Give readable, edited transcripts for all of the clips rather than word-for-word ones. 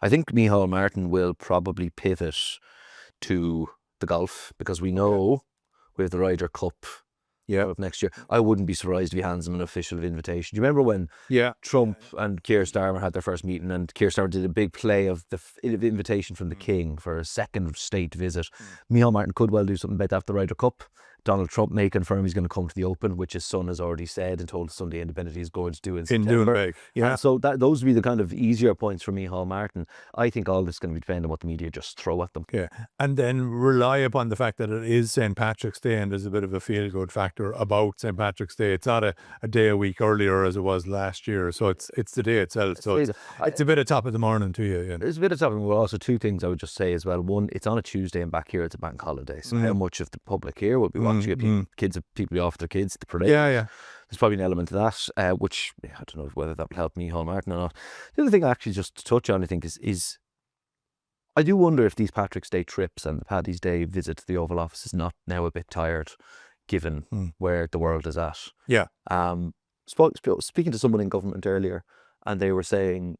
I think Micheál Martin will probably pivot to the golf, because we know with the Ryder Cup of next year, I wouldn't be surprised if he hands him an official invitation. Do you remember when Trump and Keir Starmer had their first meeting, and Keir Starmer did a big play of the invitation from the King for a second state visit? Micheál Martin could well do something about that after the Ryder Cup. Donald Trump may confirm he's going to come to the Open, which his son has already said and told Sunday Independent he's going to do in September. And so those would be the kind of easier points for Micheál Martin. I think all this is going to be dependent on what the media just throw at them. Yeah, and then rely upon the fact that it is St. Patrick's Day, and there's a bit of a feel-good factor about St. Patrick's Day. It's not a day a week earlier as it was last year, so it's the day itself. So it's a bit of top of the morning to you. Yeah. There's a bit of top of the morning. Also, two things I would just say as well. One, it's on a Tuesday, and back here it's a bank holiday. So how much of the public here will be watching it? People off their kids, the parade. Yeah. There's probably an element of that, which I don't know whether that will help Micheál Martin or not. The other thing I actually just to touch on, I think, is I do wonder if these Patrick's Day trips and the Paddy's Day visit to the Oval Office is not now a bit tired, given where the world is at. Yeah. Speaking to someone in government earlier, and they were saying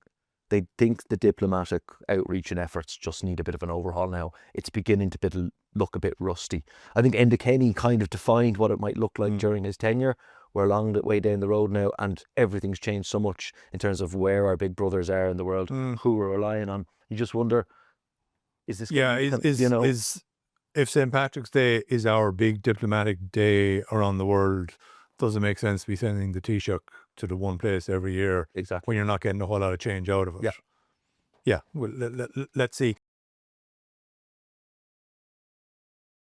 they think the diplomatic outreach and efforts just need a bit of an overhaul now. It's beginning to look a bit rusty. I think Enda Kenny kind of defined what it might look like during his tenure. We're a long way down the road now, and everything's changed so much in terms of where our big brothers are in the world, who we're relying on. You just wonder, is this... if St. Patrick's Day is our big diplomatic day around the world, does it make sense to be sending the Taoiseach to the one place every year when you're not getting a whole lot of change out of it? Yeah. Yeah, well, let's see.